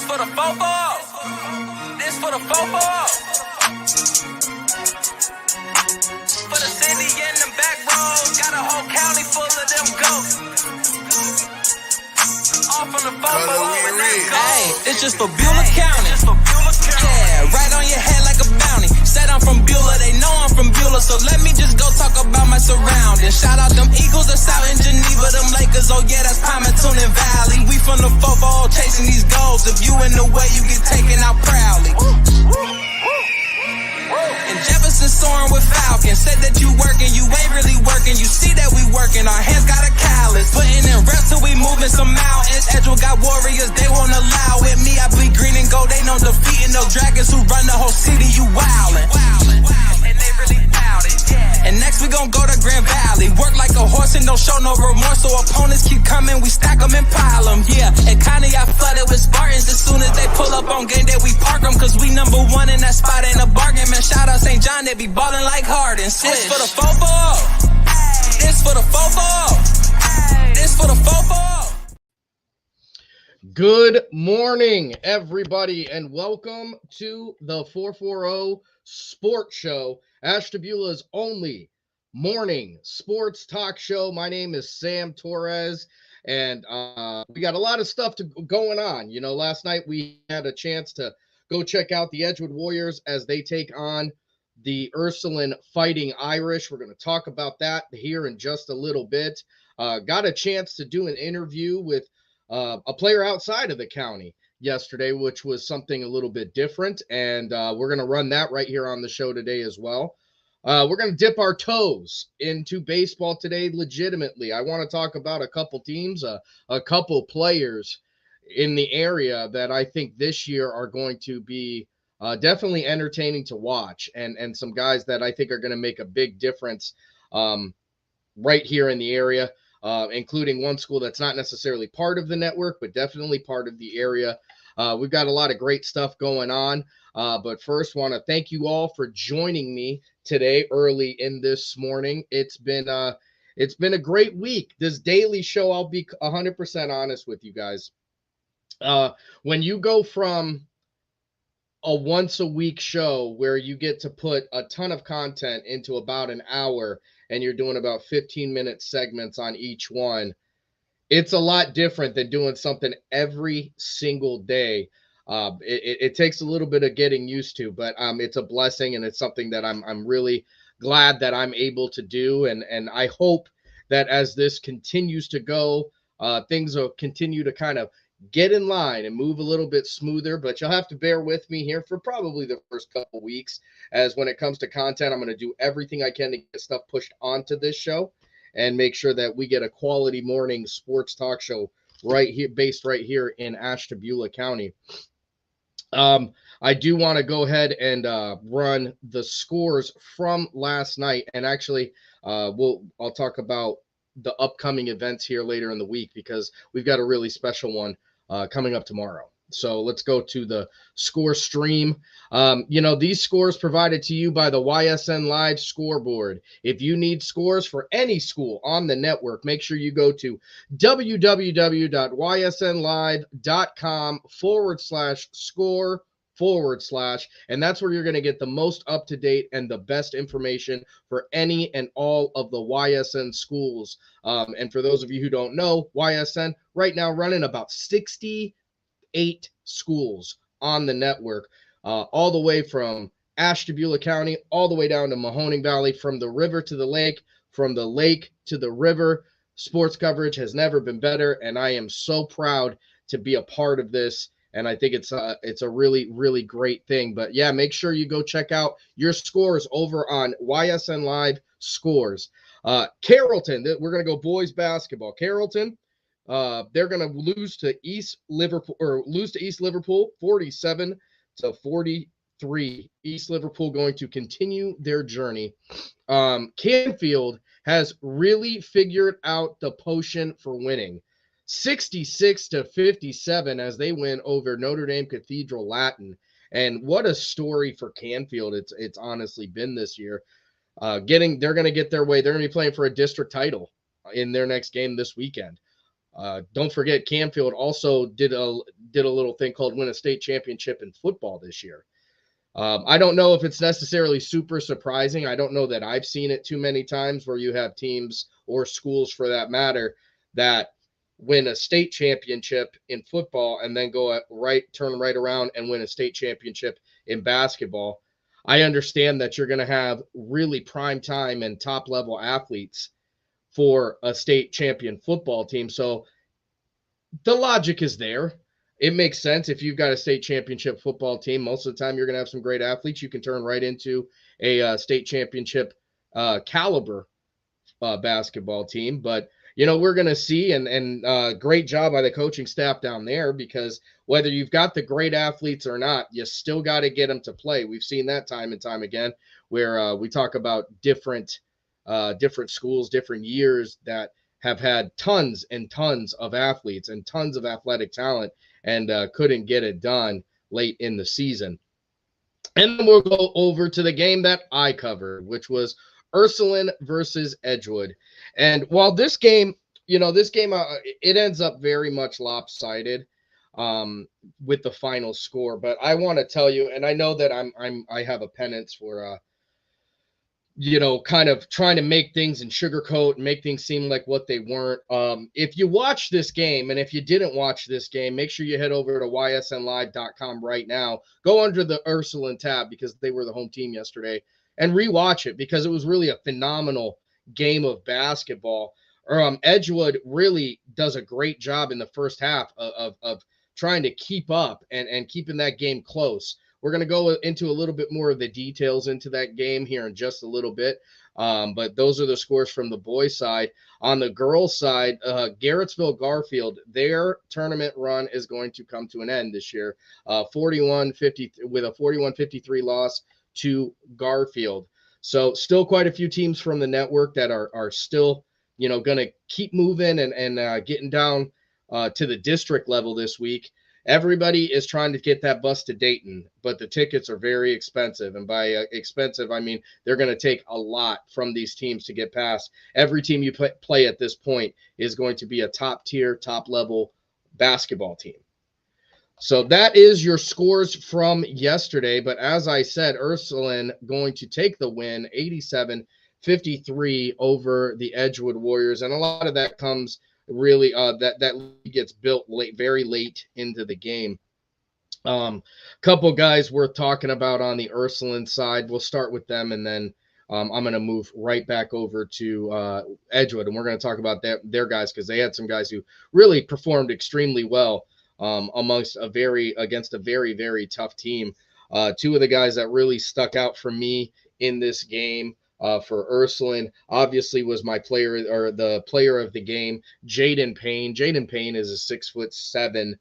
This for the fofo. This for the fofo. For the city and them back roads, got a whole county full of them ghosts. All from the fofo and that ghost. Hey, it's just for Beulah County. Yeah, right on your head like a bounty. Said I'm from Beulah, they know I'm from Beulah, so let me just go talk about my surroundings. Shout out them Eagles that's out in Geneva, them Lakers, oh yeah, that's Palmerton and Valley. We from the fofo chasing these goals. If you in the way, you get taken out proudly. And Jefferson soaring with Falcons. Said that you working, you ain't really working. You see that we working, our hands got a callus. Putting in reps till we moving some mountains. Edgewood got warriors, they won't allow it. Me, I bleed green and gold, they know defeating those dragons who run the whole city, you wildin'. And they really bout it, yeah. And next we gon' go to Grand Valley. Work like a horse and don't show no remorse. So opponents keep coming, we stack them and pile them, yeah. And kinda I flooded with Spartans. As soon as they pull up on game day, we park them. Cause we number one in that spot, ain't a bargain. Man, shout out St. John, they be ballin' like Harden. This for the fofo. This for the fofo. This for the fofo. Good morning, everybody, and welcome to the 440 Sports Show, Ashtabula's only morning sports talk show. My name is Sam Torres, and we got a lot of stuff going on. You know, last night we had a chance to go check out the Edgewood Warriors as they take on the Ursuline Fighting Irish. We're going to talk about that here in just a little bit. Got a chance to do an interview with a player outside of the county yesterday, which was something a little bit different, and we're going to run that right here on the show today as well. We're going to dip our toes into baseball today legitimately. I want to talk about a couple teams, a couple players in the area that I think this year are going to be definitely entertaining to watch, and some guys that I think are going to make a big difference right here in the area. Including one school that's not necessarily part of the network, but definitely part of the area. We've got a lot of great stuff going on. But first, want to thank you all for joining me today early in this morning. It's been a great week. This daily show, I'll be 100% honest with you guys. When you go from a once a week show where you get to put a ton of content into about an hour, and you're doing about 15-minute segments on each one, it's a lot different than doing something every single day. It takes a little bit of getting used to, but it's a blessing, and it's something that I'm really glad that I'm able to do. And I hope that as this continues to go, things will continue to kind of get in line and move a little bit smoother, but you'll have to bear with me here for probably the first couple weeks, as when it comes to content, I'm going to do everything I can to get stuff pushed onto this show and make sure that we get a quality morning sports talk show right here, based right here in Ashtabula County. I do want to go ahead and run the scores from last night, and actually I'll talk about the upcoming events here later in the week, because we've got a really special one coming up tomorrow. So let's go to the score stream. These scores provided to you by the YSN Live scoreboard. If you need scores for any school on the network, make sure you go to www.ysnlive.com/score/ and that's where you're going to get the most up-to-date and the best information for any and all of the YSN schools. And for those of you who don't know, YSN right now running about 68 schools on the network, all the way from Ashtabula County, all the way down to Mahoning Valley, from the river to the lake, from the lake to the river. Sports coverage has never been better, and I am so proud to be a part of this. And I think it's a really, really great thing. But yeah, make sure you go check out your scores over on YSN Live Scores. Carrollton, we're going to go boys basketball. Carrollton, they're going to lose to East Liverpool 47-43. East Liverpool going to continue their journey. Canfield has really figured out the potion for winning. 66-57 as they win over Notre Dame Cathedral Latin. And what a story for Canfield it's honestly been this year. They're going to get their way. They're going to be playing for a district title in their next game this weekend. Don't forget, Canfield also did a little thing called win a state championship in football this year. I don't know if it's necessarily super surprising. I don't know that I've seen it too many times where you have teams or schools, for that matter, that win a state championship in football and then turn right around and win a state championship in basketball. I understand that you're going to have really prime time and top level athletes for a state champion football team. So the logic is there. It makes sense. If you've got a state championship football team, most of the time you're going to have some great athletes. You can turn right into a state championship caliber basketball team. But, we're going to see, and great job by the coaching staff down there, because whether you've got the great athletes or not, you still got to get them to play. We've seen that time and time again, where we talk about different schools, different years that have had tons and tons of athletes and tons of athletic talent and couldn't get it done late in the season. And then we'll go over to the game that I covered, which was Ursuline versus Edgewood. And while this game, it ends up very much lopsided with the final score. But I want to tell you, and I know that I have a penance for kind of trying to make things and sugarcoat and make things seem like what they weren't. If you watch this game, and if you didn't watch this game, make sure you head over to ysnlive.com right now. Go under the Ursuline tab, because they were the home team yesterday, and rewatch it, because it was really a phenomenal game of basketball. Edgewood really does a great job in the first half of trying to keep up and keeping that game close. We're going to go into a little bit more of the details into that game here in just a little bit. But those are the scores from the boys' side. On the girls' side, Garrettsville Garfield, their tournament run is going to come to an end this year. 41-50 with a 41-53 loss to Garfield. So still quite a few teams from the network that are still, going to keep moving and getting down to the district level this week. Everybody is trying to get that bus to Dayton, but the tickets are very expensive. And by expensive, I mean they're going to take a lot from these teams to get past. Every team you play at this point is going to be a top-tier, top-level basketball team. So that is your scores from yesterday. But as I said, Ursuline going to take the win, 87-53 over the Edgewood Warriors. And a lot of that comes really that gets built very late into the game. Couple guys worth talking about on the Ursuline side. We'll start with them, and then I'm going to move right back over to Edgewood, and we're going to talk about their guys, because they had some guys who really performed extremely well against a very, very tough team. Two of the guys that really stuck out for me in this game for Ursuline, obviously, was my player, or the player of the game, Jaden Payne. Jaden Payne is a 6'7"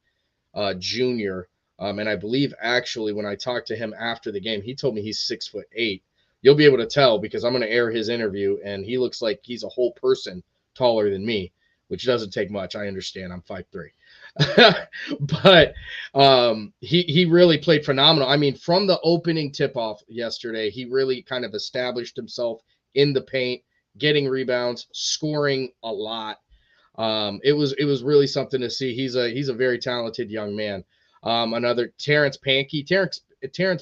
junior. And I believe, actually, when I talked to him after the game, he told me he's 6'8". You'll be able to tell, because I'm going to air his interview, and he looks like he's a whole person taller than me, which doesn't take much. I understand. I'm 5'3". But he really played phenomenal. I mean, from the opening tip-off yesterday, he really kind of established himself in the paint, getting rebounds, scoring a lot. It was really something to see. He's a very talented young man. Another, Terrence Pankey. Terrence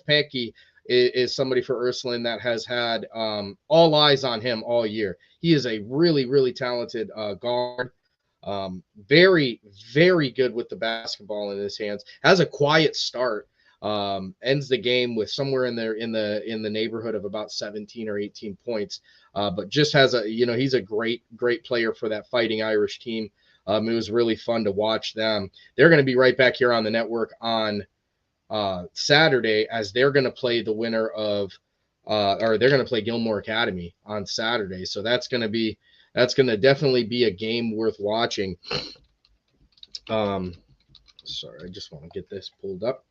Pankey is somebody for Ursuline that has had all eyes on him all year. He is a really, really talented guard. Very, very good with the basketball in his hands. Has a quiet start. Ends the game with somewhere in the neighborhood of about 17 or 18 points. But just has he's a great player for that Fighting Irish team. It was really fun to watch them. They're going to be right back here on the network on Saturday, as they're going to play the winner of or they're going to play Gilmore Academy on Saturday. So that's going to definitely be a game worth watching. Sorry, I just want to get this pulled up.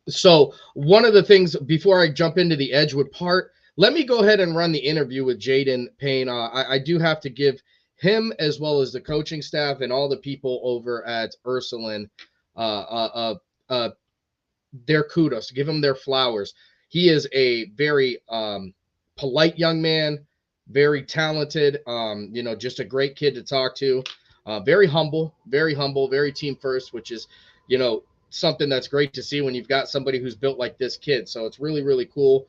So one of the things, before I jump into the Edgewood part, let me go ahead and run the interview with Jaden Payne. I do have to give him, as well as the coaching staff and all the people over at Ursuline, their kudos, give him their flowers. He is a very polite young man, very talented, just a great kid to talk to. Very humble, very team first, which is, something that's great to see when you've got somebody who's built like this kid. So it's really, really cool.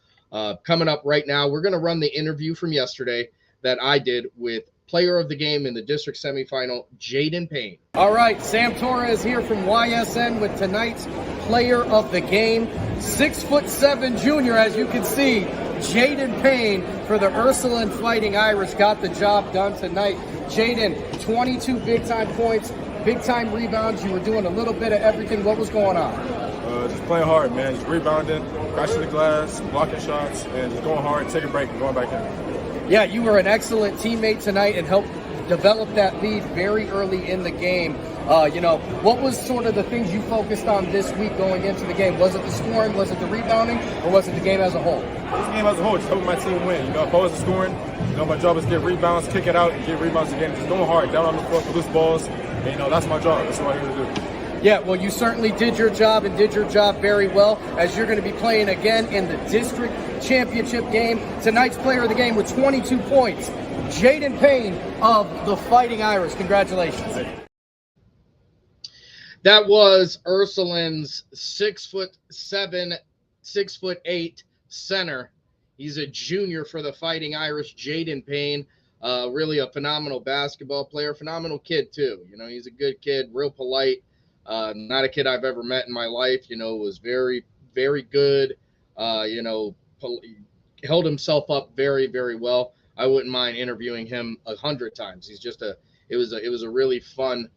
Coming up right now, we're going to run the interview from yesterday that I did with player of the game in the district semifinal, Jaden Payne. All right, Sam Torres here from YSN with tonight's player of the game. 6'7" junior, as you can see, Jaden Payne for the Ursuline Fighting Irish got the job done tonight. Jaden, 22 big-time points, big-time rebounds. You were doing a little bit of everything. What was going on? Just playing hard, man. Just rebounding, crashing the glass, blocking shots, and just going hard, taking a break, and going back in. Yeah, you were an excellent teammate tonight and helped develop that lead very early in the game. What was sort of the things you focused on this week going into the game? Was it the scoring, was it the rebounding, or was it the game as a whole? This game as a whole, just helping my team win. If I was scoring, my job is to get rebounds, kick it out, and get rebounds again. Just going hard, down on the floor for loose balls. And, that's my job. That's what I'm here to do. Yeah, well, you certainly did your job and did your job very well, as you're going to be playing again in the district championship game. Tonight's player of the game with 22 points, Jaden Payne of the Fighting Irish. Congratulations. That was Ursuline's 6'7", 6'8" center. He's a junior for the Fighting Irish, Jaden Payne. Really a phenomenal basketball player, phenomenal kid too. He's a good kid, real polite. Not a kid I've ever met in my life. Was very, very good. Held himself up very, very well. I wouldn't mind interviewing him 100 times. It was a really fun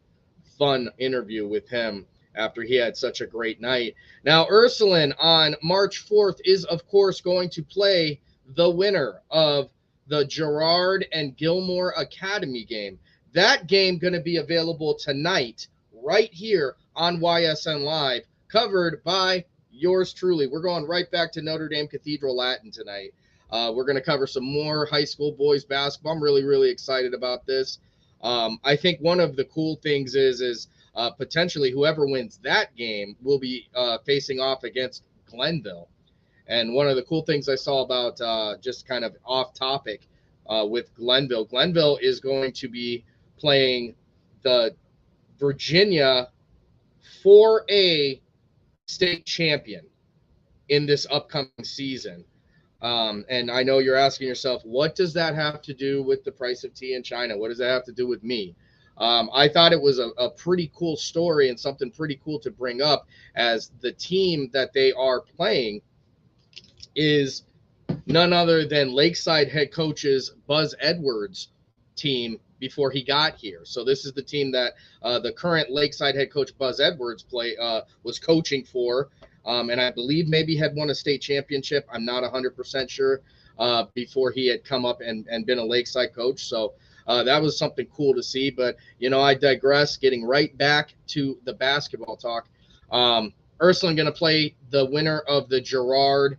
interview with him after he had such a great night. Now, Ursuline on March 4th is, of course, going to play the winner of the Girard and Gilmore Academy game. That game going to be available tonight right here on YSN Live, covered by yours truly. We're going right back to Notre Dame Cathedral Latin tonight. We're going to cover some more high school boys basketball. I'm really, really excited about this. I think one of the cool things is potentially whoever wins that game will be facing off against Glenville. And one of the cool things I saw about just kind of off topic with Glenville is going to be playing the Virginia 4A state champion in this upcoming season. And I know you're asking yourself, what does that have to do with the price of tea in China? What does that have to do with me? I thought it was a pretty cool story and something pretty cool to bring up, as the team that they are playing is none other than Lakeside head coach's Buzz Edwards' team before he got here. So this is the team that the current Lakeside head coach Buzz Edwards was coaching for. And I believe maybe had won a state championship. I'm not 100% sure before he had come up and been a Lakeside coach. So that was something cool to see. But, I digress, getting right back to the basketball talk. Ursuline going to play the winner of the Girard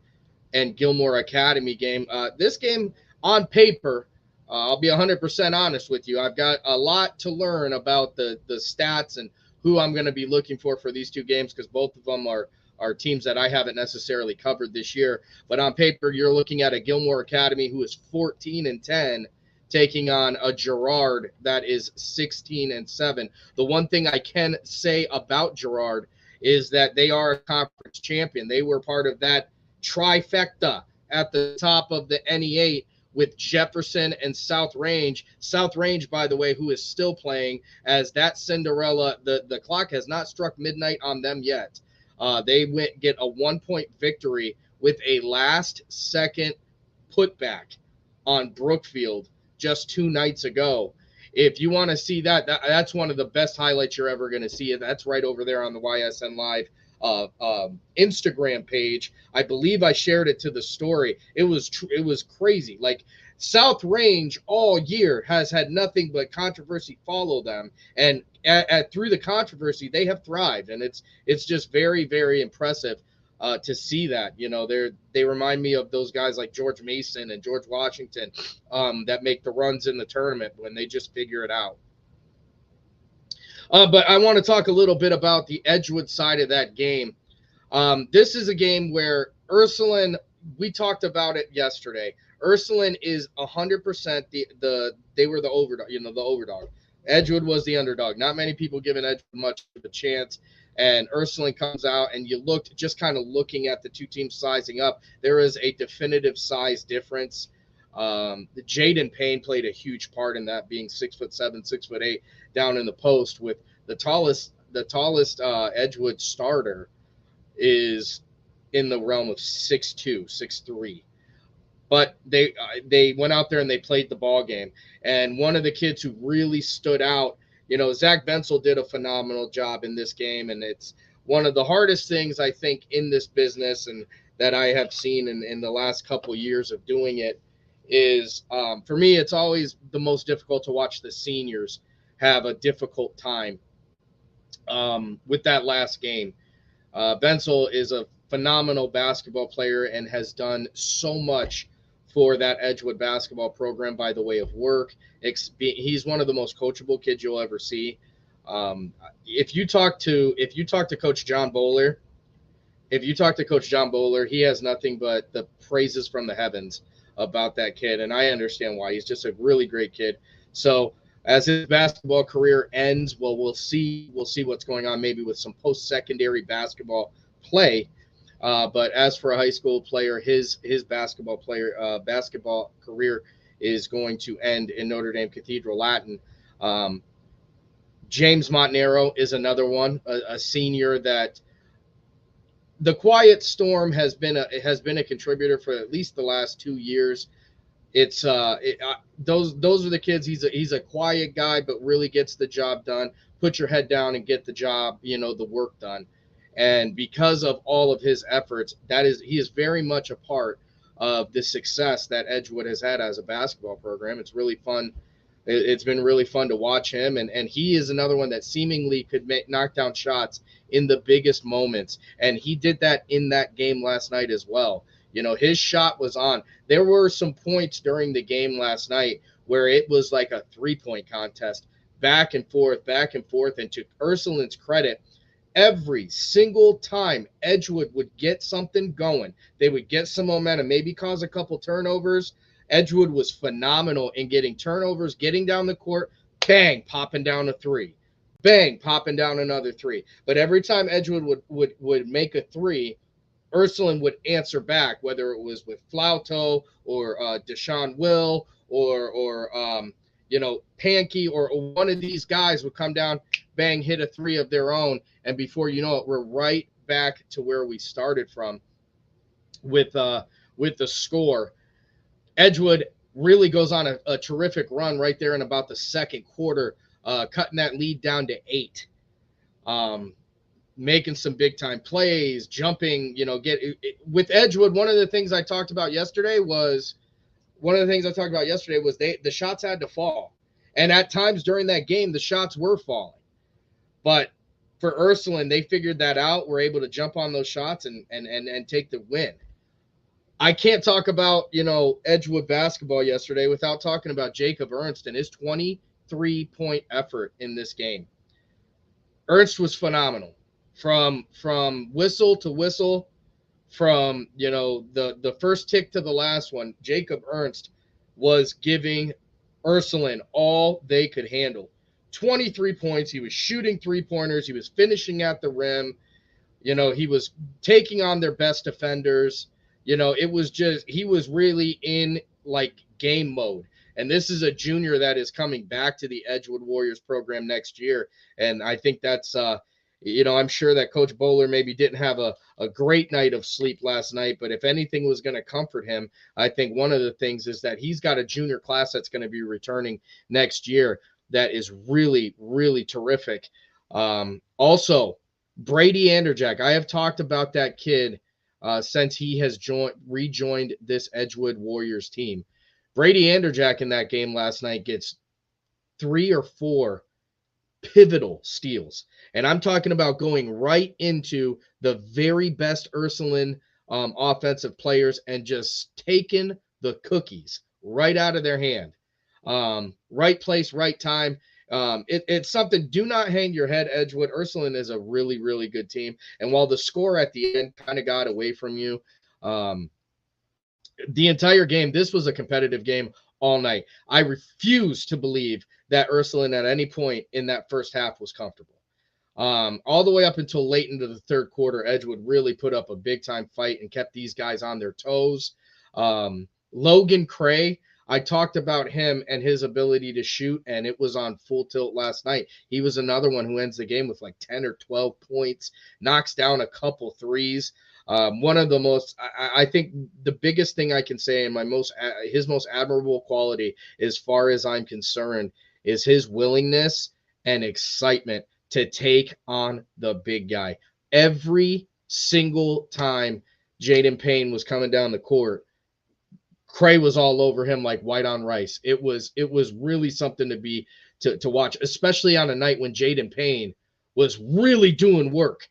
and Gilmore Academy game. This game on paper, I'll be 100% honest with you. I've got a lot to learn about the stats and who I'm going to be looking for these two games, because both of them are teams that I haven't necessarily covered this year. But on paper, you're looking at a Gilmore Academy who is 14-10, taking on a Girard that is 16-7. The one thing I can say about Girard is that they are a conference champion. They were part of that trifecta at the top of the NE8 with Jefferson and South Range. South Range, by the way, who is still playing, as that Cinderella, the clock has not struck midnight on them yet. They get a 1-point victory with a last-second putback on Brookfield just 2 nights ago. If you want to see that's one of the best highlights you're ever going to see. That's right over there on the YSN Live Instagram page. I believe I shared it to the story. It was crazy. Like, South Range all year has had nothing but controversy follow them, and through the controversy they have thrived, and it's just very, very impressive to see that. They remind me of those guys like George Mason and George Washington that make the runs in the tournament when they just figure it out. But I want to talk a little bit about the Edgewood side of that game. This is a game where Ursuline, we talked about it yesterday. Ursuline is 100% they were the overdog, the overdog. Edgewood was the underdog. Not many people giving Edgewood much of a chance. And Ursuline comes out, and you looked, just kind of looking at the two teams sizing up, there is a definitive size difference. Jaden Payne played a huge part in that, being 6'7", 6'8", down in the post. With the tallest Edgewood starter is in the realm of 6'2", 6'3". But they went out there and they played the ball game. And one of the kids who really stood out, Zach Bensel did a phenomenal job in this game. And it's one of the hardest things, I think, in this business, and that I have seen in the last couple years of doing it, is for me, it's always the most difficult to watch the seniors have a difficult time with that last game. Bensel is a phenomenal basketball player and has done so much for that Edgewood basketball program by the way of work. He's one of the most coachable kids you'll ever see. If you talk to Coach John Bowler, he has nothing but the praises from the heavens about that kid, and I understand why. He's just a really great kid. So as his basketball career ends, well, we'll see what's going on, maybe with some post-secondary basketball play. But as for a high school player, his basketball career is going to end in Notre Dame Cathedral Latin. James Montanaro is another one, a senior that the quiet storm has been a contributor for at least the last 2 years. It's those are the kids. He's a quiet guy, but really gets the job done. Put your head down and get the job, the work done. And because of all of his efforts, he is very much a part of the success that Edgewood has had as a basketball program. It's really fun. It's been really fun to watch him, and he is another one that seemingly could knock down shots in the biggest moments, and he did that in that game last night as well. His shot was on. There were some points during the game last night where it was like a three-point contest, back and forth, and to Ursuline's credit, every single time Edgewood would get something going, they would get some momentum, maybe cause a couple turnovers. Edgewood was phenomenal in getting turnovers, getting down the court, bang, popping down a three, bang, popping down another three. But every time Edgewood would make a three, Ursuline would answer back, whether it was with Flauto or Deshaun Will or Pankey, or one of these guys would come down, bang, hit a three of their own, and before you know it, we're right back to where we started from with the score. Edgewood really goes on a terrific run right there in about the second quarter, cutting that lead down to 8. Making some big time plays, jumping, with Edgewood. One of the things I talked about yesterday was the shots had to fall. And at times during that game, the shots were falling. But for Ursuline, they figured that out, were able to jump on those shots and take the win. I can't talk about, Edgewood basketball yesterday without talking about Jacob Ernst and his 23-point effort in this game. Ernst was phenomenal. From whistle to whistle, from the first tick to the last one, Jacob Ernst was giving Ursuline all they could handle. 23 points. He was shooting three-pointers. He was finishing at the rim. He was taking on their best defenders. It was just, he was really in like game mode. And this is a junior that is coming back to the Edgewood Warriors program next year. And I think that's I'm sure that Coach Bowler maybe didn't have a great night of sleep last night, but if anything was going to comfort him, I think one of the things is that he's got a junior class that's going to be returning next year that is really, really terrific. Also, Brady Anderjack, I have talked about that kid since he has rejoined this Edgewood Warriors team. Brady Anderjack in that game last night gets 3 or 4 pivotal steals. And I'm talking about going right into the very best Ursuline offensive players and just taking the cookies right out of their hand. Right place, right time. It's something. Do not hang your head, Edgewood. Ursuline is a really, really good team. And while the score at the end kind of got away from you, the entire game, this was a competitive game all night. I refuse to believe that Ursuline at any point in that first half was comfortable. All the way up until late into the third quarter, Edgewood really put up a big-time fight and kept these guys on their toes. Logan Cray, I talked about him and his ability to shoot, and it was on full tilt last night. He was another one who ends the game with like 10 or 12 points, knocks down a couple threes. One of the most, I think the biggest thing I can say, and his most admirable quality, as far as I'm concerned, is his willingness and excitement to take on the big guy. Every single time Jaden Payne was coming down the court, Cray was all over him like white on rice. It was really something to watch, especially on a night when Jaden Payne was really doing work.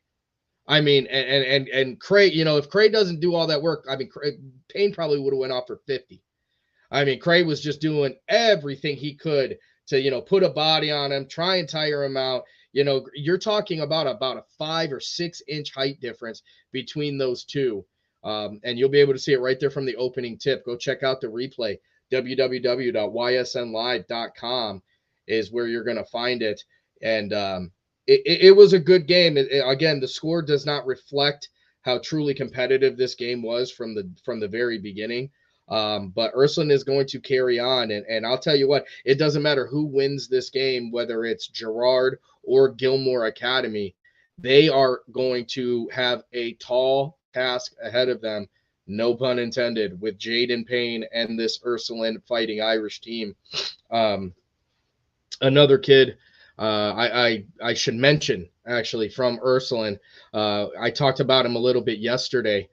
I mean, and Cray, if Cray doesn't do all that work, I mean, Payne probably would have went off for 50. I mean, Cray was just doing everything he could to, put a body on him, try and tire him out. You're talking about a 5 or 6 inch height difference between those two. And you'll be able to see it right there from the opening tip. Go check out the replay. www.ysnlive.com is where you're going to find it. And it was a good game. Again, the score does not reflect how truly competitive this game was from the very beginning. But Ursuline is going to carry on. And I'll tell you what, it doesn't matter who wins this game, whether it's Girard or Gilmore Academy, they are going to have a tall task ahead of them, no pun intended, with Jaden Payne and this Ursuline Fighting Irish team. Another kid I should mention, actually, from Ursuline, I talked about him a little bit yesterday,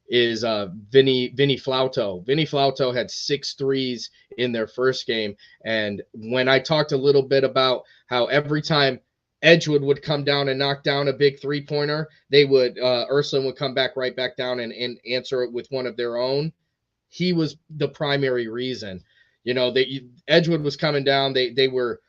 is Vinny Flauto. Vinny Flauto had 6 threes in their first game. And when I talked a little bit about how every time Edgewood would come down and knock down a big 3-pointer, Ursuline would come right back down and answer it with one of their own. He was the primary reason. Edgewood was coming down. They were,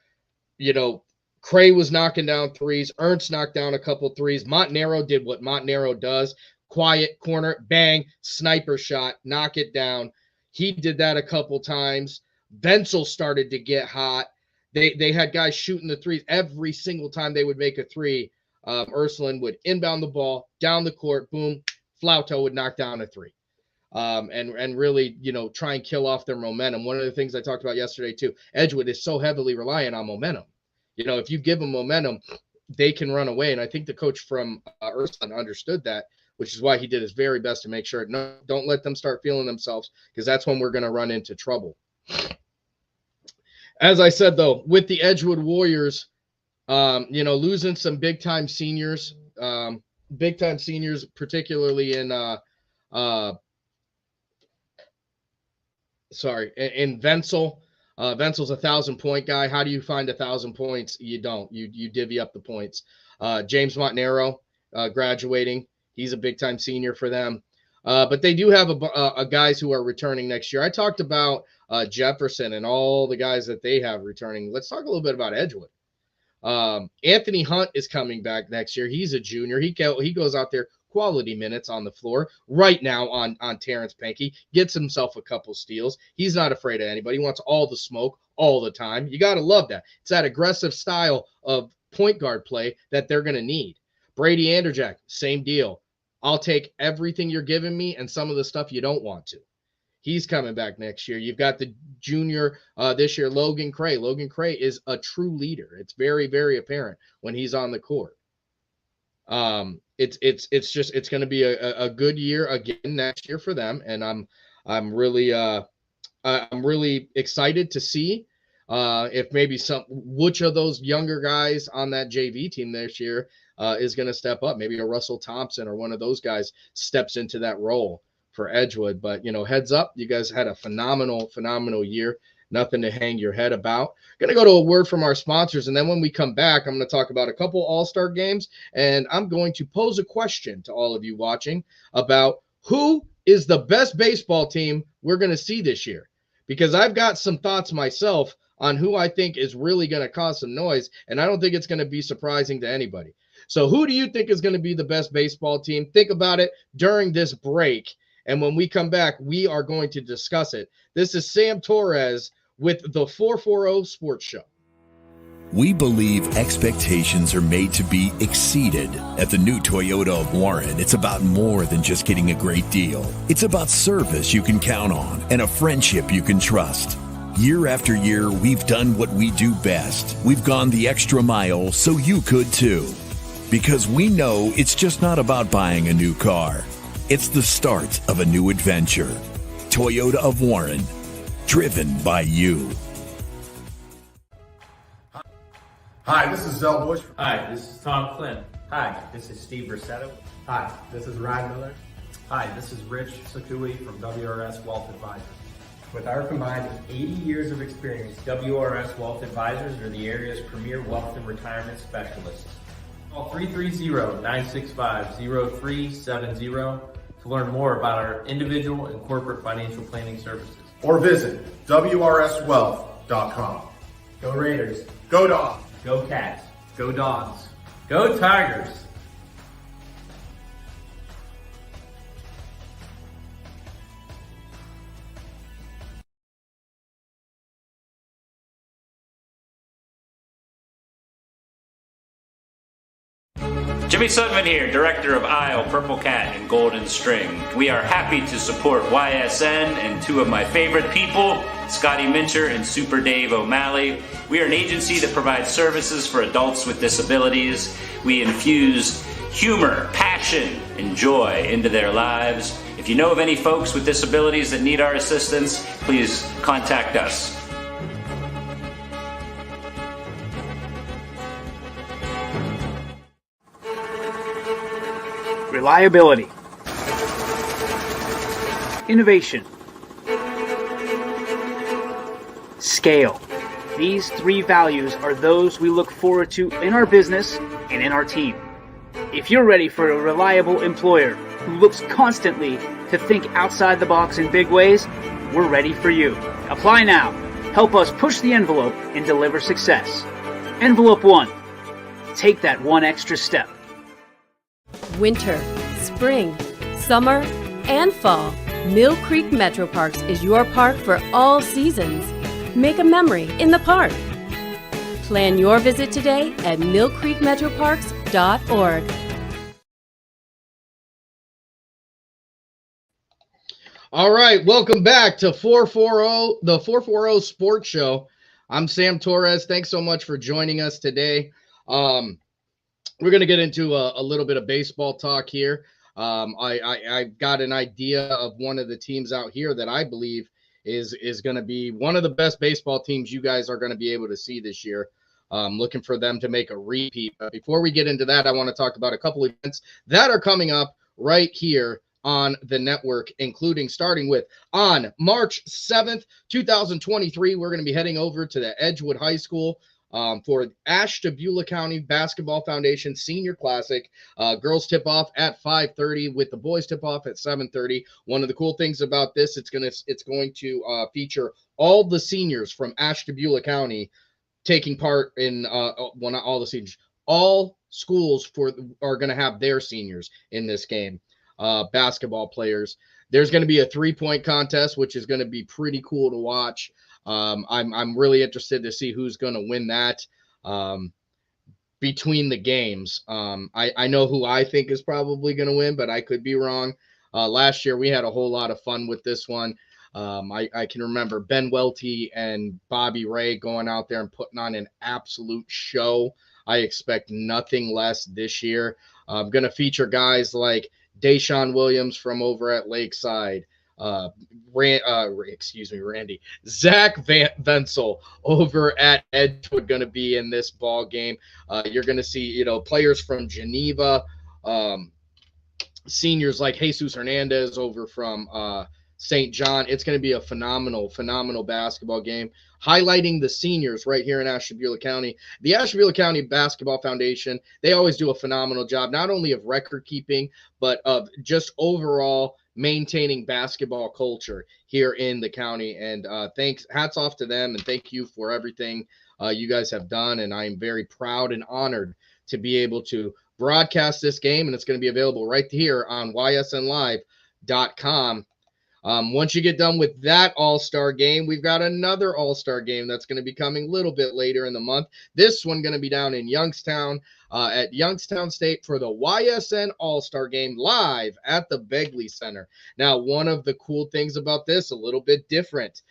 Cray was knocking down threes. Ernst knocked down a couple threes. Montanaro did what Montanaro does. Quiet corner, bang, sniper shot, knock it down. He did that a couple times. Venzel started to get hot. They had guys shooting the threes every single time they would make a three. Ursuline would inbound the ball down the court, boom, Flauto would knock down a three, and really try and kill off their momentum. One of the things I talked about yesterday too, Edgewood is so heavily reliant on momentum. If you give them momentum, they can run away, and I think the coach from Ursuline understood that, which is why he did his very best to make sure don't let them start feeling themselves, because that's when we're going to run into trouble. As I said, though, with the Edgewood Warriors, losing some big-time seniors, particularly in Venzel. Venzel's a 1,000-point guy. How do you find 1,000 points? You don't. You divvy up the points. James Montanaro graduating. He's a big-time senior for them. But they do have a guys who are returning next year. I talked about Jefferson and all the guys that they have returning. Let's talk a little bit about Edgewood. Anthony Hunt is coming back next year. He's a junior. He goes out there, quality minutes on the floor right now on Terrence Pankey, gets himself a couple steals. He's not afraid of anybody. He wants all the smoke all the time. You got to love that. It's that aggressive style of point guard play that they're going to need. Brady Anderjack, same deal. I'll take everything you're giving me and some of the stuff you don't want to. He's coming back next year. You've got the junior this year, Logan Cray. Logan Cray is a true leader. It's very, very apparent when he's on the court. It's going to be a good year again next year for them, and I'm really excited to see if maybe which of those younger guys on that JV team this year is going to step up. Maybe a Russell Thompson or one of those guys steps into that role for Edgewood. But heads up, you guys had a phenomenal year. Nothing to hang your head about. Going to go to a word from our sponsors, and then when we come back, I'm going to talk about a couple all-star games, and I'm going to pose a question to all of you watching about who is the best baseball team we're going to see this year, because I've got some thoughts myself on who I think is really going to cause some noise, and I don't think it's going to be surprising to anybody. So who do you think is going to be the best baseball team? Think about it during this break, And when we come back, we are going to discuss it. This is Sam Torres with the 440 Sports Show. We believe expectations are made to be exceeded. At the new Toyota of Warren, it's about more than just getting a great deal. It's about service you can count on and a friendship you can trust. Year after year, we've done what we do best. We've gone the extra mile so you could too. Because we know it's just not about buying a new car. It's the start of a new adventure. Toyota of Warren, driven by you. Hi, this is Zell Bush. Hi, this is Tom Flynn. Hi, this is Steve Rossetto. Hi, this is Ryan Miller. Hi, this is Rich Sakui from WRS Wealth Advisors. With our combined 80 years of experience, WRS Wealth Advisors are the area's premier wealth and retirement specialists. Call 330-965-0370 to learn more about our individual and corporate financial planning services. Or visit WRSwealth.com. go Raiders. Go Dogs. Go Cats. Go Dogs. Go Tigers. Jimmy Sudman here, Director of Isle, Purple Cat, and Golden String. We are happy to support YSN and two of my favorite people, Scotty Mincher and Super Dave O'Malley. We are an agency that provides services for adults with disabilities. We infuse humor, passion, and joy into their lives. If you know of any folks with disabilities that need our assistance, please contact us. Reliability, innovation, scale. These three values are those we look forward to in our business and in our team. If you're ready for a reliable employer who looks constantly to think outside the box in big ways, we're ready for you. Apply now. Help us push the envelope and deliver success. Envelope 1. Take that one extra step. Winter, spring, summer, and fall. Mill Creek Metro Parks is your park for all seasons. Make a memory in the park. Plan your visit today at millcreekmetroparks.org. All right, welcome back to the 440 Sports Show. I'm Sam Torres. Thanks so much for joining us today. We're going to get into a little bit of baseball talk here. I got an idea of one of the teams out here that I believe is going to be one of the best baseball teams you guys are going to be able to see this year. Looking for them to make a repeat. But before we get into that, I want to talk about a couple of events that are coming up right here on the network, including starting with on March 7th, 2023, we're going to be heading over to the Edgewood High School for Ashtabula County Basketball Foundation Senior Classic. Girls tip off at 5:30 with the boys tip off at 7:30. One of the cool things about this, it's going to feature all the seniors from Ashtabula County taking part in well, not all the seniors. All schools are going to have their seniors in this game. Basketball players. There's going to be a 3-point contest, which is going to be pretty cool to watch. I'm really interested to see who's going to win that between the games. I know who I think is probably going to win, but I could be wrong. Last year we had a whole lot of fun with this one. I can remember Ben Welty and Bobby Ray going out there and putting on an absolute show. I expect nothing less this year. I'm going to feature guys like Deshaun Williams from over at Lakeside. Randy. Zach Venzel over at Edgewood going to be in this ball game. You're going to see, players from Geneva, seniors like Jesus Hernandez over from St. John. It's going to be a phenomenal basketball game, highlighting the seniors right here in Ashtabula County. The Ashtabula County Basketball Foundation, they always do a phenomenal job, not only of record keeping, but of just overall maintaining basketball culture here in the county. And hats off to them, and thank you for everything you guys have done. And I am very proud and honored to be able to broadcast this game, and it's going to be available right here on YSN Live Once you get done with that All-Star game, we've got another All-Star game that's going to be coming a little bit later in the month. This one going to be down in Youngstown at Youngstown State for the YSN All-Star game live at the Begley Center. Now, one of the cool things about this, a little bit different.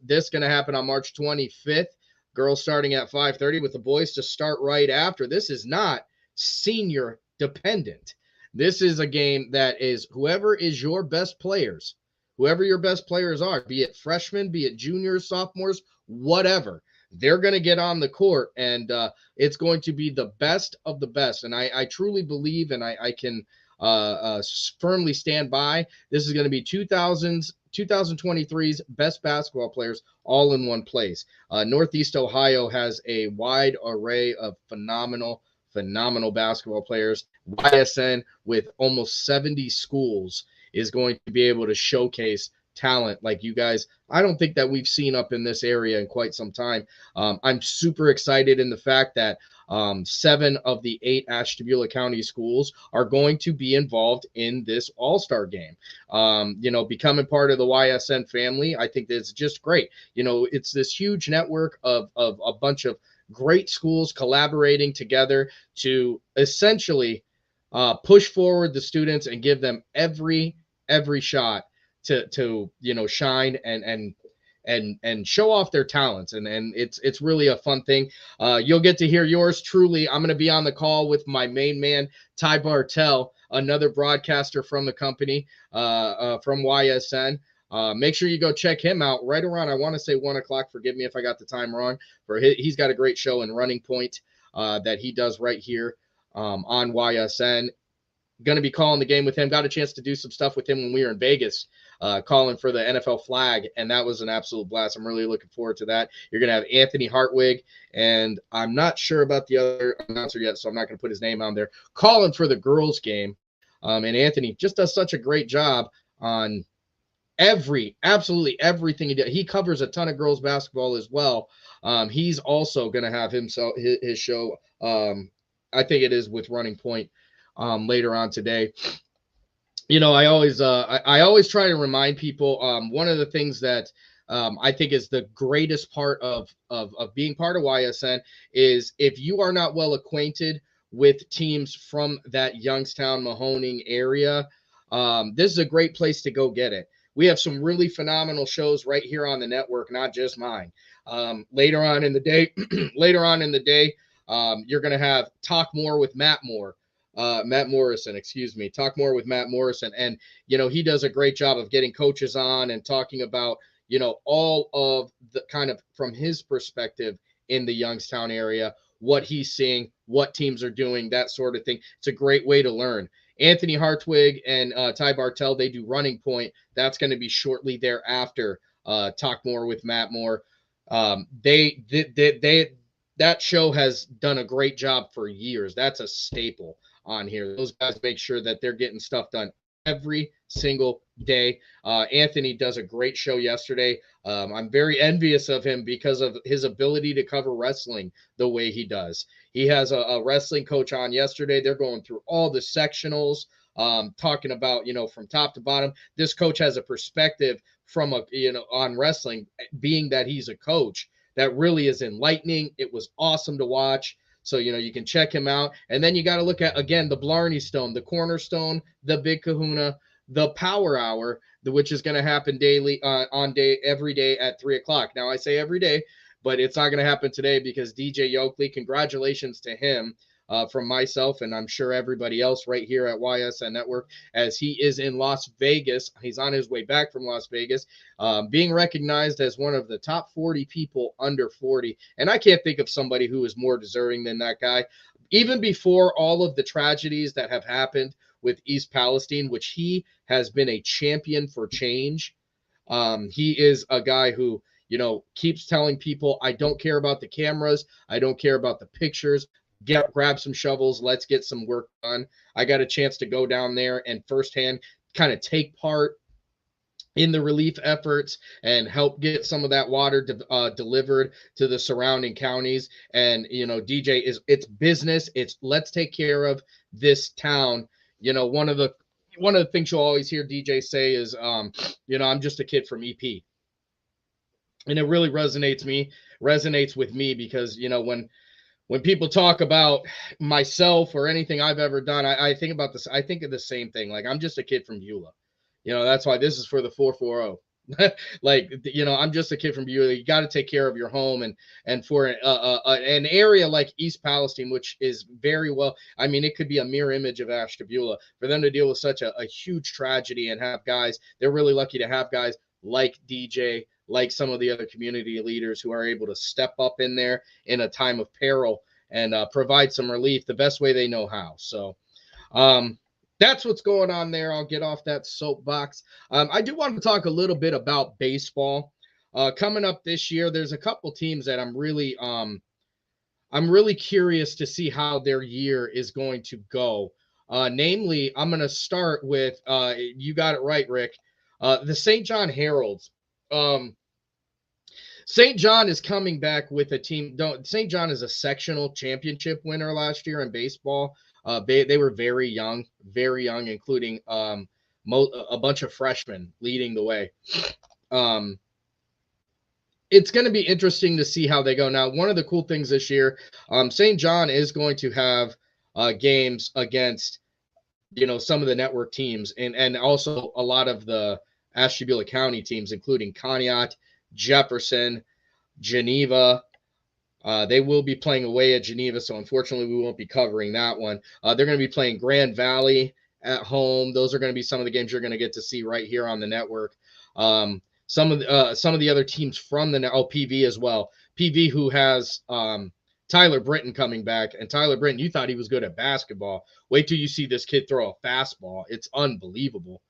This is going to happen on March 25th. Girls starting at 5:30 with the boys to start right after. This is not senior dependent. This is a game that is whoever your best players are, be it freshmen, be it juniors, sophomores, whatever, they're going to get on the court, and it's going to be the best of the best. And I truly believe, and I can firmly stand by, this is going to be 2023's best basketball players all in one place. Northeast Ohio has a wide array of phenomenal basketball players. YSN, with almost 70 schools, is going to be able to showcase talent like you guys, I don't think that we've seen up in this area in quite some time. I'm super excited in the fact that 7 of the 8 Ashtabula County schools are going to be involved in this All-Star game. Becoming part of the YSN family, I think that's just great. It's this huge network of a bunch of great schools collaborating together to essentially push forward the students and give them every shot to shine and show off their talents, and it's really a fun thing. You'll get to hear yours truly. I'm going to be on the call with my main man Ty Bartell, another broadcaster from the company, from YSN. Make sure you go check him out right around, I want to say 1 o'clock. Forgive me if I got the time wrong. He's got a great show in Running Point that he does right here on YSN. Going to be calling the game with him. Got a chance to do some stuff with him when we were in Vegas, calling for the NFL flag, and that was an absolute blast. I'm really looking forward to that. You're going to have Anthony Hartwig, and I'm not sure about the other announcer yet, so I'm not going to put his name on there, calling for the girls' game. And Anthony just does such a great job on absolutely everything he does. He covers a ton of girls basketball as well. He's also going to have his show. I think it is with Running Point later on today. I always try to remind people, one of the things that I think is the greatest part of being part of YSN is if you are not well acquainted with teams from that Youngstown, Mahoning area, this is a great place to go get it. We have some really phenomenal shows right here on the network, not just mine. Later on in the day, you're going to have Talk More with Matt Morrison. Talk More with Matt Morrison. And, he does a great job of getting coaches on and talking about, all of the kind of from his perspective in the Youngstown area, what he's seeing, what teams are doing, that sort of thing. It's a great way to learn. Anthony Hartwig and Ty Bartell, they do Running Point. That's going to be shortly thereafter. Talk More with Matt Moore. That show has done a great job for years. That's a staple on here. Those guys make sure that they're getting stuff done every single day. Anthony does a great show yesterday. I'm very envious of him because of his ability to cover wrestling the way he does. He has a wrestling coach on yesterday. They're going through all the sectionals, talking about, from top to bottom. This coach has a perspective from on wrestling, being that he's a coach, that really is enlightening. It was awesome to watch. So, you can check him out. And then you got to look at, again, the Blarney Stone, the Cornerstone, the Big Kahuna, the Power Hour, which is going to happen daily every day at 3 o'clock. Now, I say every day, but it's not going to happen today because DJ Yoakley, congratulations to him from myself, and I'm sure everybody else right here at YSN Network, as he is in Las Vegas. He's on his way back from Las Vegas, being recognized as one of the top 40 people under 40. And I can't think of somebody who is more deserving than that guy. Even before all of the tragedies that have happened with East Palestine, which he has been a champion for change. He is a guy who, keeps telling people, I don't care about the cameras. I don't care about the pictures. Grab some shovels. Let's get some work done. I got a chance to go down there and firsthand kind of take part in the relief efforts and help get some of that water delivered to the surrounding counties. And, DJ, it's business. It's let's take care of this town. One of the one of the things you'll always hear DJ say is, I'm just a kid from EP. And it really resonates with me because, when people talk about myself or anything I've ever done, I think about this. I think of the same thing. Like, I'm just a kid from Beulah. That's why this is for the 440. Like, I'm just a kid from Beulah. You got to take care of your home, and for an area like East Palestine, which is very well, I mean, it could be a mirror image of Ashtabula, for them to deal with such a huge tragedy and have guys. They're really lucky to have guys like DJ, like some of the other community leaders who are able to step up in there in a time of peril and provide some relief the best way they know how. So that's what's going on there. I'll get off that soapbox. I do want to talk a little bit about baseball. Coming up this year, there's a couple teams that I'm really curious to see how their year is going to go. Namely, I'm going to start with, you got it right, Rick, the St. John Heralds. St. John is coming back with a team. St. John is a sectional championship winner last year in baseball. They were very young, including a bunch of freshmen leading the way. It's going to be interesting to see how they go. Now, one of the cool things this year, St. John is going to have games against, some of the network teams and also a lot of the Ashtabula County teams, including Conneaut, Jefferson, Geneva. They will be playing away at Geneva, so unfortunately we won't be covering that one. They're going to be playing Grand Valley at home. Those are going to be some of the games you're going to get to see right here on the network. Some of the other teams from the PV as well. PV, who has Tyler Britton coming back, and Tyler Britton, you thought he was good at basketball. Wait till you see this kid throw a fastball. It's unbelievable.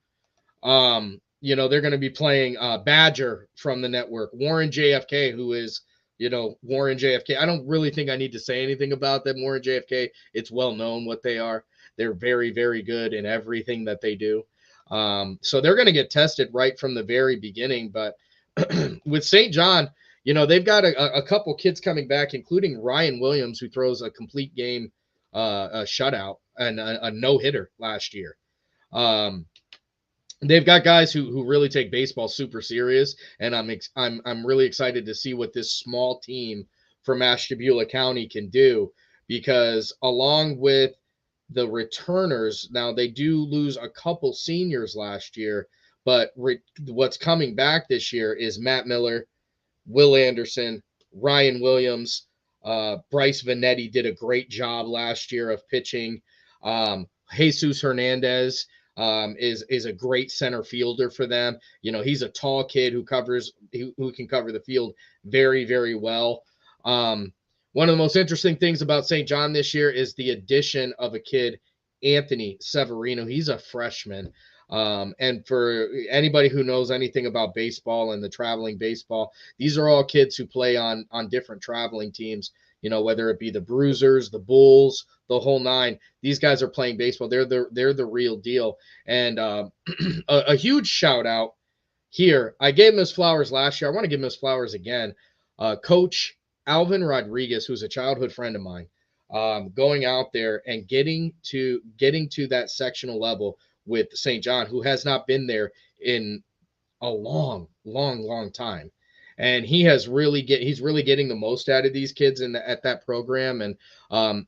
They're going to be playing Badger from the network, Warren JFK, who is, Warren JFK. I don't really think I need to say anything about them. Warren JFK, it's well known what they are. They're very, very good in everything that they do. So they're going to get tested right from the very beginning. But with St. John, they've got a couple kids coming back, including Ryan Williams, who throws a complete game a shutout and a no-hitter last year. They've got guys who really take baseball super serious, and I'm really excited to see what this small team from Ashtabula County can do, because along with the returners, now they do lose a couple seniors last year, but what's coming back this year is Matt Miller, Will Anderson, Ryan Williams, Bryce Vanetti did a great job last year of pitching. Jesus Hernandez is a great center fielder for them. He's a tall kid who can cover the field very, very well. One of the most interesting things about St. John this year is the addition of a kid, Anthony Severino. He's a freshman. And for anybody who knows anything about baseball and the traveling baseball, these are all kids who play on different traveling teams, whether it be the Bruisers, the Bulls, the whole nine. These guys are playing baseball. They're the real deal. And a huge shout out here. I gave him his flowers last year. I want to give him his flowers again. Coach Alvin Rodriguez, who's a childhood friend of mine, going out there and getting to that sectional level with St. John, who has not been there in a long time. And he's really getting the most out of these kids at that program. And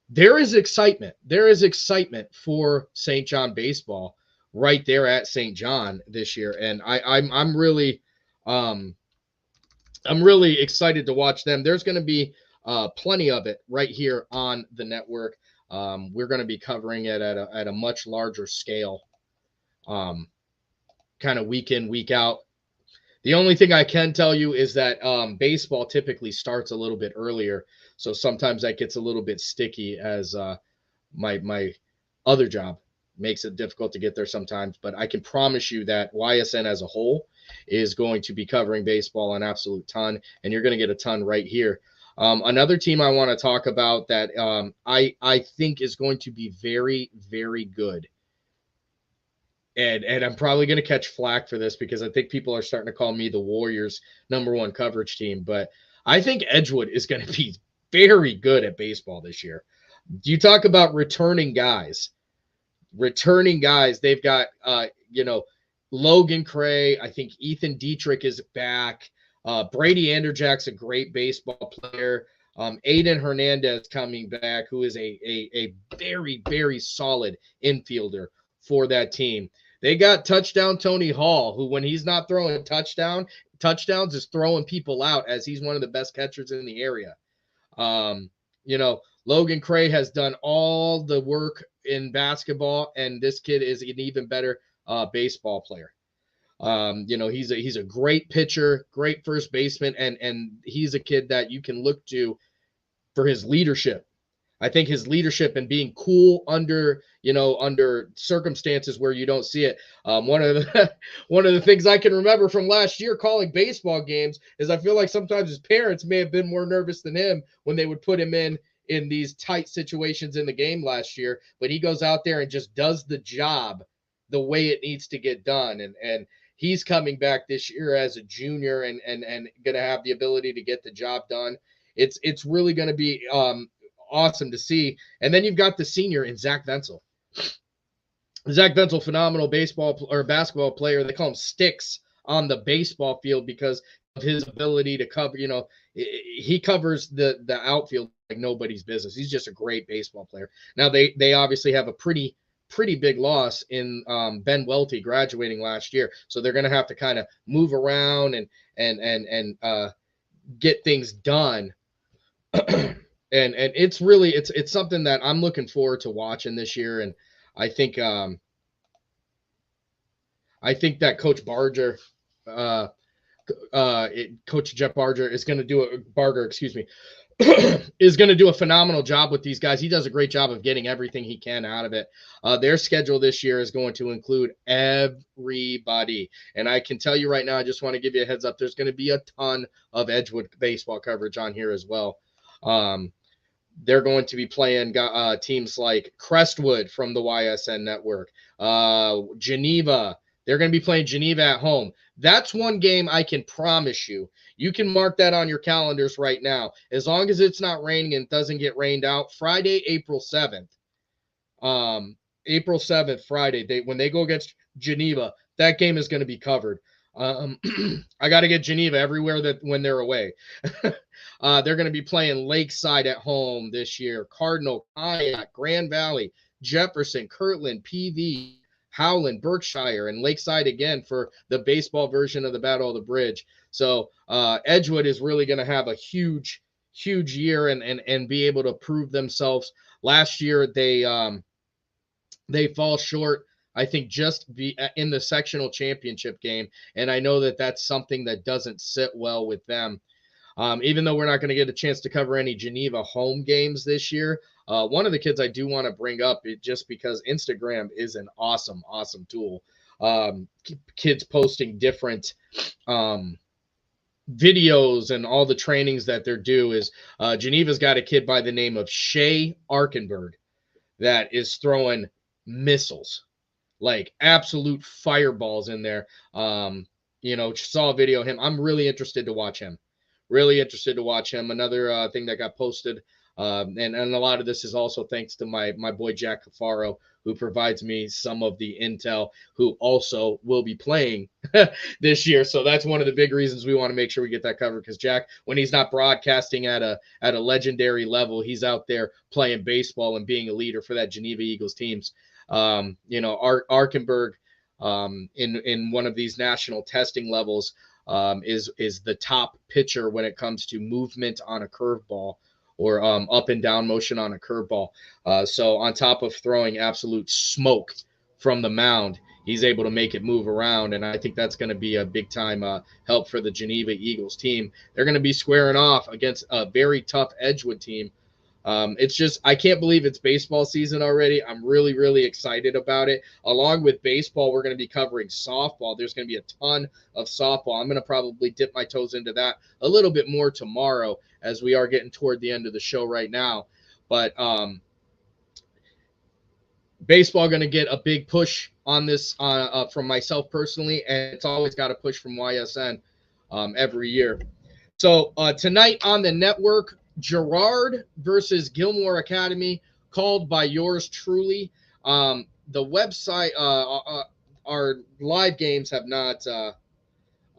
there is excitement. There is excitement for St. John baseball right there at St. John this year. And I'm really excited to watch them. There's going to be plenty of it right here on the network. We're going to be covering it at a much larger scale, kind of week in, week out. The only thing I can tell you is that baseball typically starts a little bit earlier, so sometimes that gets a little bit sticky, as my other job makes it difficult to get there sometimes. But I can promise you that YSN as a whole is going to be covering baseball an absolute ton, and you're going to get a ton right here. Another team I want to talk about that I think is going to be very, very good. And I'm probably going to catch flack for this because I think people are starting to call me the Warriors' #1 coverage team. But I think Edgewood is going to be very good at baseball this year. You talk about returning guys. returning guys, they've got, Logan Cray. I think Ethan Dietrich is back. Brady Anderjack's a great baseball player. Aiden Hernandez coming back, who is a very, very solid infielder for that team. They got touchdown Tony Hall, who when he's not throwing touchdowns is throwing people out, as he's one of the best catchers in the area. Logan Cray has done all the work in basketball, and this kid is an even better baseball player. He's a great pitcher, great first baseman, and he's a kid that you can look to for his leadership. I think his leadership and being cool under circumstances where you don't see it. One of the things I can remember from last year calling baseball games is I feel like sometimes his parents may have been more nervous than him when they would put him in these tight situations in the game last year, but he goes out there and just does the job the way it needs to get done. And he's coming back this year as a junior and going to have the ability to get the job done. It's really going to be awesome to see. And then you've got the senior in Zach Venzel. Zach Venzel, phenomenal basketball player. They call him Sticks on the baseball field because of his ability to cover, he covers the outfield like nobody's business. He's just a great baseball player. Now they obviously have a pretty big loss in Ben Welty graduating last year. So they're going to have to kind of move around and get things done. and it's something that I'm looking forward to watching this year. And I think that Coach Barger, Coach Jeff Barger is going to do is going to do a phenomenal job with these guys. He does a great job of getting everything he can out of it. Their schedule this year is going to include everybody. And I can tell you right now, I just want to give you a heads up, there's going to be a ton of Edgewood baseball coverage on here as well. They're going to be playing teams like Crestwood from the YSN network, Geneva. They're going to be playing Geneva at home. That's one game I can promise you. You can mark that on your calendars right now. As long as it's not raining and doesn't get rained out, Friday, April 7th. April 7th, Friday, when they go against Geneva, that game is going to be covered. I got to get Geneva everywhere when they're away. They're going to be playing Lakeside at home this year. Cardinal, Kayak, Grand Valley, Jefferson, Kirtland, PV, Howland, Berkshire, and Lakeside again for the baseball version of the Battle of the Bridge. So Edgewood is really going to have a huge year and be able to prove themselves. Last year they fall short, I think, just in the sectional championship game, and I know that that's something that doesn't sit well with them. Even though we're not going to get a chance to cover any Geneva home games this year, one of the kids I do want to bring up, just because Instagram is an awesome tool. Kids posting different videos and all the trainings that they're due is Geneva's got a kid by the name of Shea Arkenberg that is throwing missiles, like absolute fireballs in there. Saw a video of him. I'm really interested to watch him. Another thing that got posted, and a lot of this is also thanks to my boy Jack Cafaro, who provides me some of the intel, who also will be playing this year. So that's one of the big reasons we want to make sure we get that covered, because Jack, when he's not broadcasting at a legendary level, he's out there playing baseball and being a leader for that Geneva Eagles teams. Arkenberg, in one of these national testing levels, is the top pitcher when it comes to movement on a curveball, or up and down motion on a curveball. So on top of throwing absolute smoke from the mound, he's able to make it move around, and I think that's going to be a big-time help for the Geneva Eagles team. They're going to be squaring off against a very tough Edgewood team. It's just, I can't believe it's baseball season already. I'm really, really excited about it. Along with baseball, we're going to be covering softball. There's going to be a ton of softball. I'm going to probably dip my toes into that a little bit more tomorrow, as we are getting toward the end of the show right now. But baseball going to get a big push on this from myself personally, and it's always got a push from YSN every year. So tonight on the network, Girard versus Gilmore Academy, called by yours truly. the website, our live games have not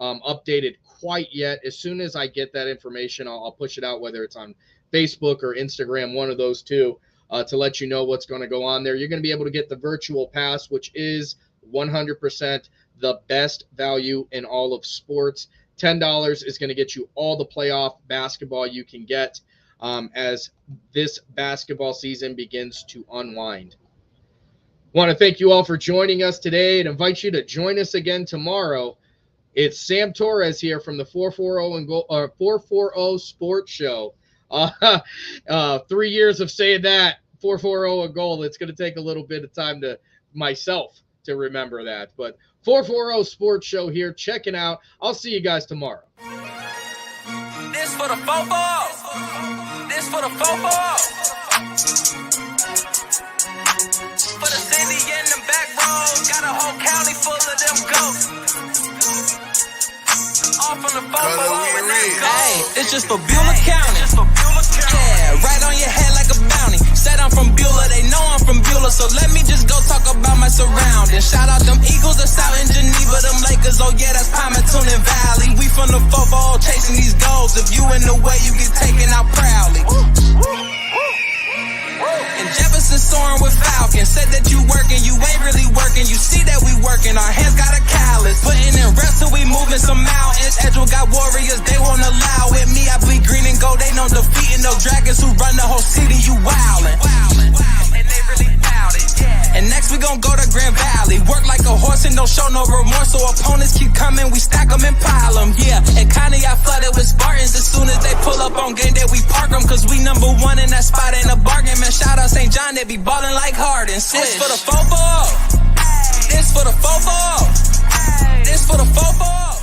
updated quite yet. As soon as I get that information, I'll push it out, whether it's on Facebook or Instagram, one of those two, to let you know what's going to go on there. You're going to be able to get the virtual pass, which is 100% the best value in all of sports. $10 is going to get you all the playoff basketball you can get as this basketball season begins to unwind. Want to thank you all for joining us today and invite you to join us again tomorrow. It's Sam Torres here from the 440 Sports Show. 3 years of saying that, 440 a goal. It's going to take a little bit of time to myself to remember that. But 440 Sports Show here, checking out. I'll see you guys tomorrow. This for the football. This for the football. For the city and the back roads, got a whole county full of them goats. All from the football. Hey, it's just for Beulah County. Yeah, right on your head like a bounty. Said I'm from Beulah, they know I'm from Beulah, so let me just go talk about my surroundings. Shout out them Eagles that's out in Geneva, them Lakers, oh yeah, that's Palmerton and Valley. We from the football chasing these goals. If you in the way, you get taken out proudly. And Jefferson soaring with Falcons. Said that you working, you ain't really working. You see that we working, our hands got a callus. Putting in reps till we moving some mountains. Edgewell got warriors, they won't allow it. Me, I bleed green and gold, they know defeating those dragons who run the whole city. You wildin'. And they really bout it, yeah. And next we gon' go to Grand Valley. Work like a horse and don't show no remorse. So opponents keep coming, we stack them and pile them, yeah. And Connie, I flooded with Spartans. As soon as they pull up on game day, we park them. Cause we number one in that spot, ain't a bargain. Man, shout out St. John, they be ballin' like Harden. This for the football. This for the football. This for the football.